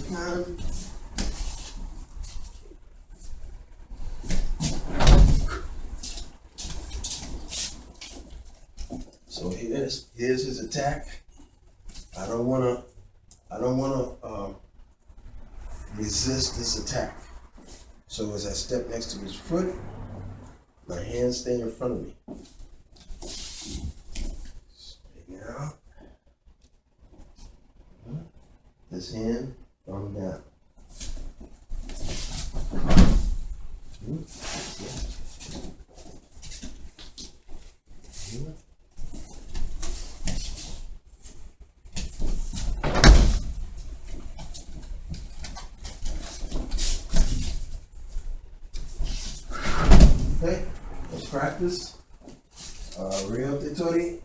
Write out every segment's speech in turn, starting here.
your time. So here's his attack. I don't wanna resist this attack. So as I step next to his foot, my hands stay in front of me. Straighten out. This hand, thumb down. Okay, let's practice. Ryotetori,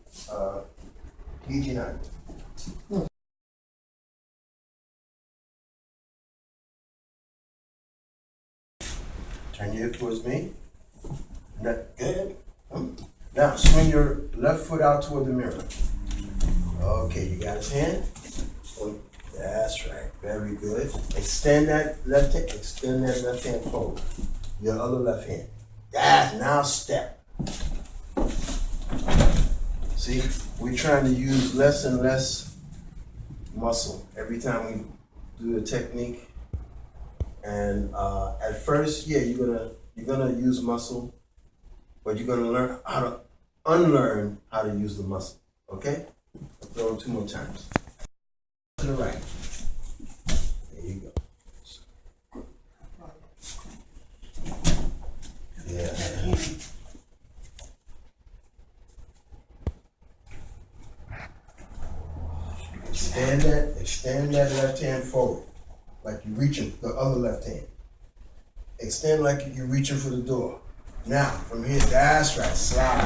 hiji-nage. Turn your hip towards me. Good. Now swing your left foot out toward the mirror. Okay, you got his hand? That's right, very good. Extend that left hand forward. Your other left hand. Now step. See, we're trying to use less and less muscle every time we do the technique. And at first, yeah, you're gonna use muscle, but you're gonna learn how to unlearn how to use the muscle. Okay? I'll throw it 2 more times. To the right. There you go. Yeah. Extend that left hand forward, like you're reaching the other left hand. Extend like you're reaching for the door. Now, from here, that's right, slide.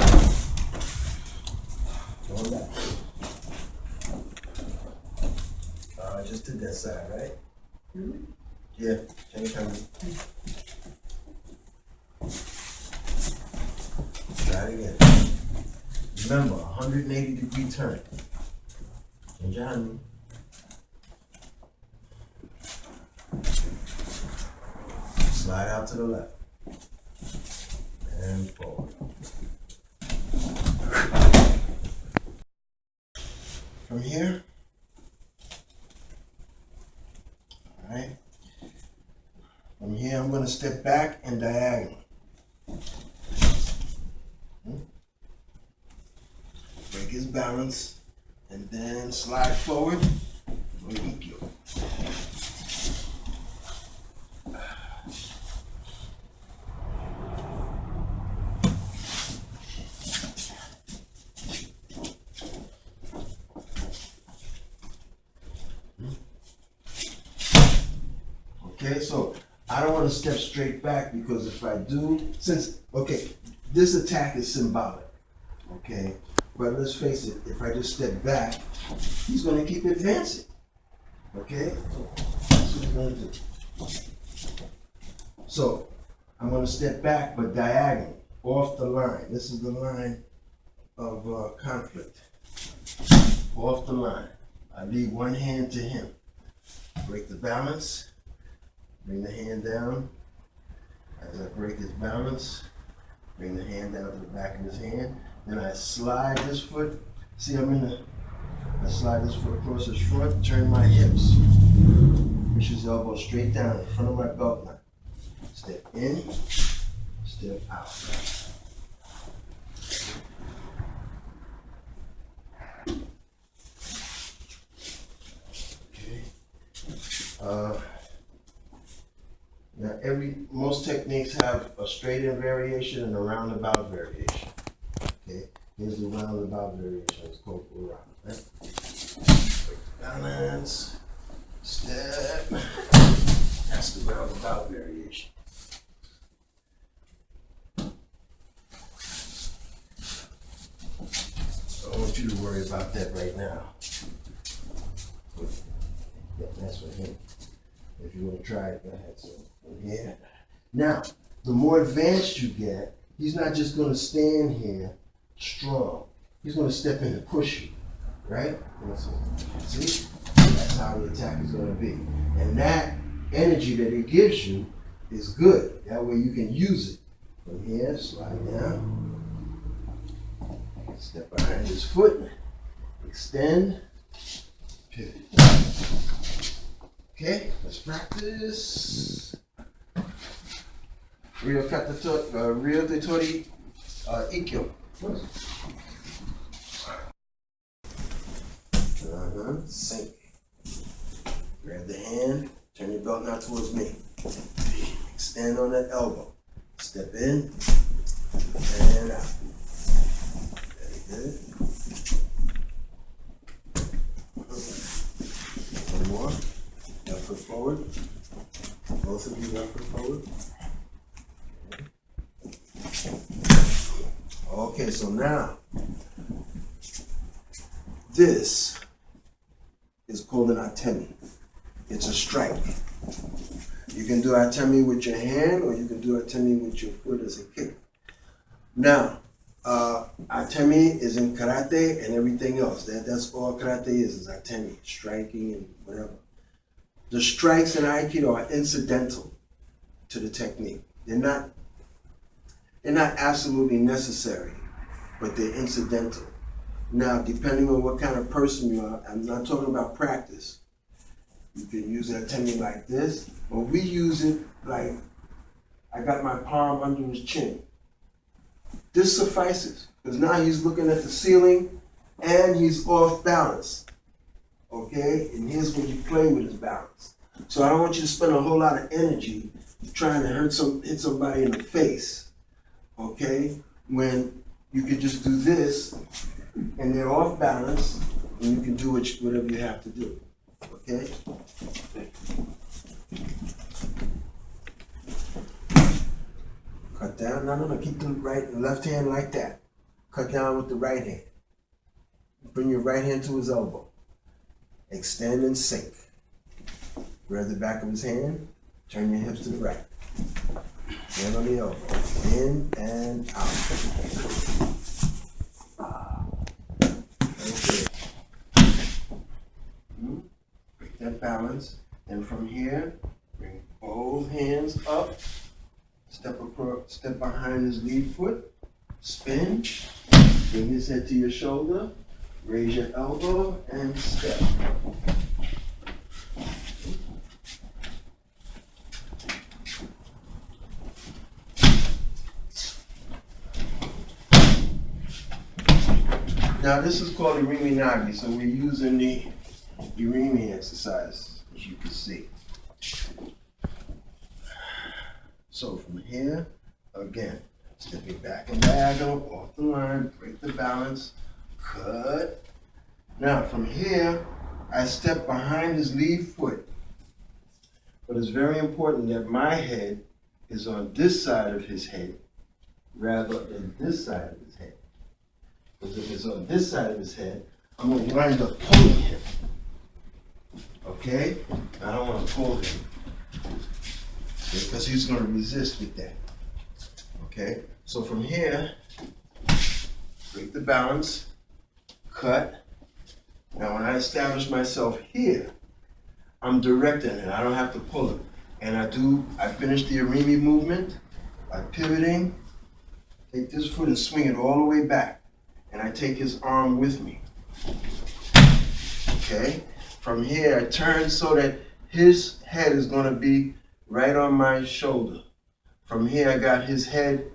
Going back. I just did that side, right? Mm-hmm. Yeah, change coming. Try it again. Remember, 180-degree turn. Change your hand. Slide out to the left. And forward. From here, all right. From here, I'm going to step back and diagonal. Break his balance, and then slide forward for ikkyo. Okay, so I don't want to step straight back because if I do, this attack is symbolic, okay? But let's face it, if I just step back, he's going to keep advancing, okay? That's what he's going to do. So I'm going to step back, but diagonal, off the line. This is the line of conflict. Off the line. I leave one hand to him. Break the balance. Bring the hand down. As I break his balance, bring the hand down to the back of his hand. Then I slide this foot. See, I slide this foot across his front, turn my hips. Push his elbow straight down in front of my belt line. Step in, step out. Okay. Now, most techniques have a straight-in variation and a roundabout variation. Okay, here's the roundabout variation. It's called round. Right? Balance, step. That's the roundabout variation. I don't want you to worry about that right now. Yeah, that's for him. If you want to try it, go ahead. So, yeah. Now, the more advanced you get, he's not just going to stand here strong. He's going to step in and push you, right? See? That's how the attack is going to be. And that energy that it gives you is good. That way you can use it. From here, slide down. Step behind his foot. Extend. Pivot. Okay, let's practice. Ryotetori ikkyo. Sink. Grab the hand, turn your belt now towards me. Extend on that elbow. Step in and out. Very good. One more. Left foot forward. Both of you left foot forward. Okay, so now this is called an atemi. It's a strike. You can do atemi with your hand, or you can do atemi with your foot as a kick. Now, atemi is in karate and everything else. That's all karate is atemi, striking and whatever. The strikes in Aikido are incidental to the technique. They're not absolutely necessary, but they're incidental. Now, depending on what kind of person you are, I'm not talking about practice. You can use an atemi like this, or we use it like I got my palm under his chin. This suffices, because now he's looking at the ceiling and he's off balance. Okay? And here's when you play with his balance. So I don't want you to spend a whole lot of energy trying to hit somebody in the face. Okay? When you can just do this and they're off balance, and you can do whatever you have to do. Okay? Cut down. No. Keep the left hand like that. Cut down with the right hand. Bring your right hand to his elbow. Extend and sink. Grab the back of his hand. Turn your hips to the right. Hand on the elbow. In and out. Okay. Break that balance. And from here, bring both hands up. Step behind his lead foot. Spin. Bring his head to your shoulder. Raise your elbow and step. Now this is called irimi-nage, so we're using the irimi exercise, as you can see. So from here, again, stepping back and diagonal, off the line, break the balance, cut. Now from here, I step behind his lead foot. But it's very important that my head is on this side of his head rather than this side of his head. Because if it's on this side of his head, I'm going to wind up pulling him. Okay? I don't want to pull him because he's going to resist with that. Okay? So from here, break the balance, cut. Now when I establish myself here, I'm directing it. I don't have to pull it. And I finish the irimi movement by pivoting, take this foot and swing it all the way back. And I take his arm with me. Okay? From here, I turn so that his head is going to be right on my shoulder. From here, I got his head,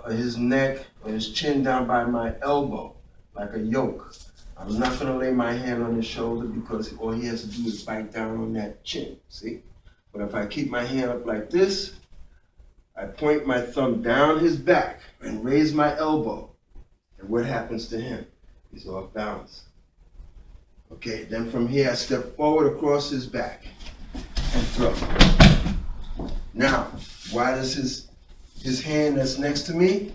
his neck, or his chin down by my elbow, like a yoke. I'm not going to lay my hand on his shoulder because all he has to do is bite down on that chin, see? But if I keep my hand up like this, I point my thumb down his back and raise my elbow. And what happens to him? He's off balance. Okay, then from here I step forward across his back and throw. Now, why does his hand that's next to me,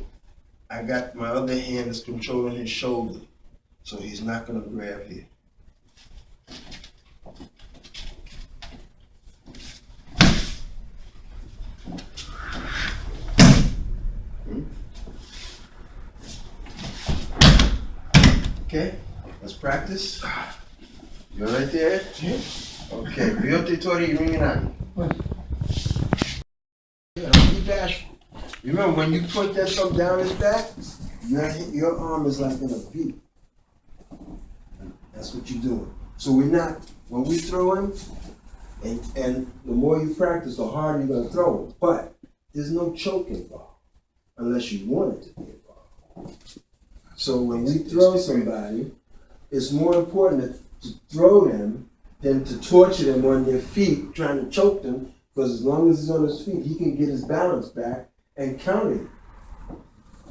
I got my other hand that's controlling his shoulder. So he's not going to grab here. Okay, let's practice. You're right there? Yeah. Okay, Ryotetori, irimi-nage. Yeah, don't be bashful. Remember, when you put that thumb down his back, your arm is like in a V. That's what you're doing. So when we throw him, and the more you practice, the harder you're gonna throw him. But there's no choke involved, unless you want it to be involved. So when we throw somebody, it's more important to throw them than to torture them on their feet, trying to choke them, because as long as he's on his feet, he can get his balance back and counter you.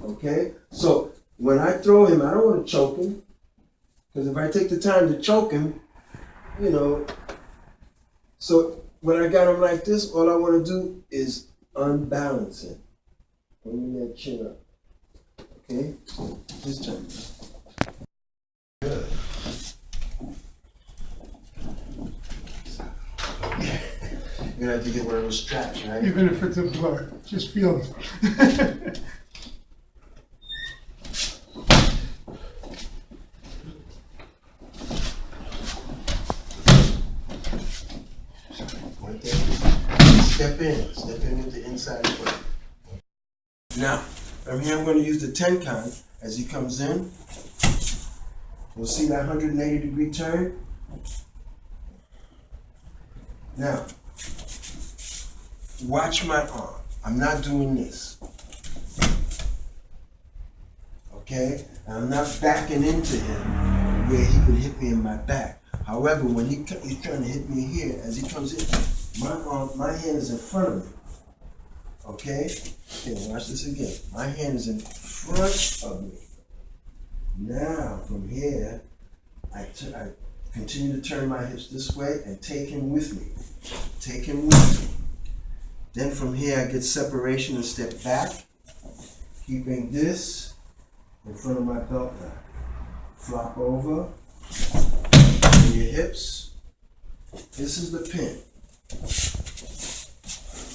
Okay? So when I throw him, I don't want to choke him, because if I take the time to choke him, so when I got him like this, all I want to do is unbalance him. Bring that chin up. Okay? So his turn. Good. You're gonna have to get one of those straps, right? Even if it's a blur, just feel it. Step in with the inside foot. Now, from here I'm going to use the tenkan as he comes in. We'll see that 180-degree turn. Now, watch my arm. I'm not doing this. Okay? And I'm not backing into him where he can hit me in my back. However, when he's trying to hit me here, as he comes in, my hand is in front of me. Okay? Okay, watch this again. My hand is in front of me. Now, from here, I continue to turn my hips this way and take him with me. Take him with me. Then from here, I get separation and step back, keeping this in front of my belt line. Flop over, in your hips. This is the pin.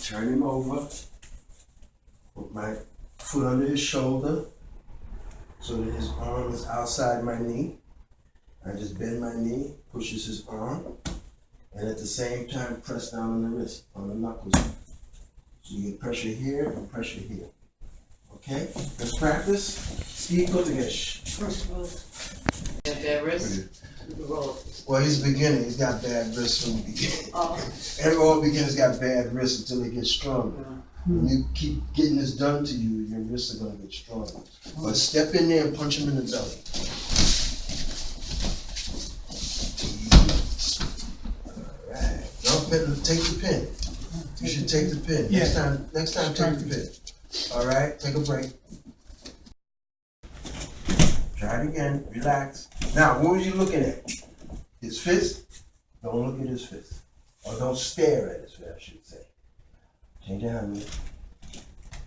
Turn him over, put my foot under his shoulder so that his arm is outside my knee. I just bend my knee, pushes his arm, and at the same time press down on the wrist, on the knuckles. So you get pressure here and pressure here. Okay? Let's practice. Ski kote-gaeshi. First of all, you have bad wrists? Well, he's a beginner. He's got bad wrists from the beginning. Oh. All beginners got bad wrists until they get stronger. When you keep getting this done to you, your wrists are going to get stronger. But step in there and punch him in the belly. All right. Don't take the pin. You should take the pin. Yeah. Next time, take the pin. All right. Take a break. Try it again. Relax. Now, what was you looking at? His fist? Don't look at his fist. Or don't stare at his fist, I should say. Change your hand.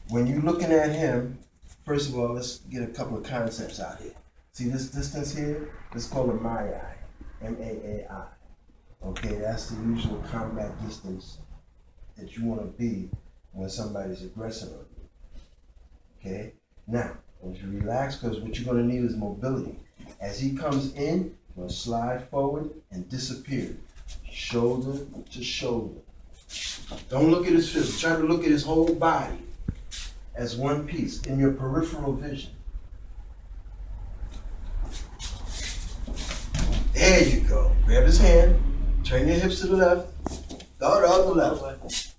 When you're looking at him, first of all, let's get a couple of concepts out here. See this distance here? This is called a Maai. M-A-A-I. Okay, that's the usual combat distance that you want to be when somebody's aggressing on you. Okay? Now, I want you to relax, because what you're going to need is mobility. As he comes in, you're going to slide forward and disappear. Shoulder to shoulder. Don't look at his fist. Try to look at his whole body as one piece in your peripheral vision. There you go. Grab his hand. Turn your hips to the left. Go to the other left.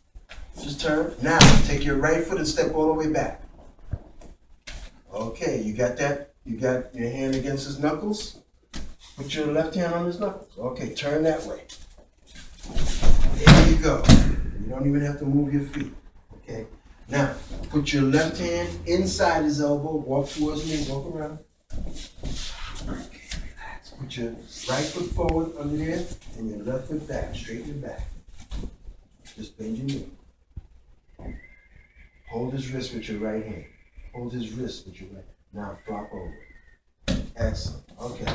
Just turn. Now, take your right foot and step all the way back. Okay, you got that? You got your hand against his knuckles? Put your left hand on his knuckles. Okay, turn that way. There you go. You don't even have to move your feet. Okay? Now, put your left hand inside his elbow. Walk towards me. Walk around. Okay, relax. Put your right foot forward under there and your left foot back. Straighten it back. Just bend your knee. Hold his wrist with your right hand. Hold his wrist with your right. Now flop over. Excellent. Okay.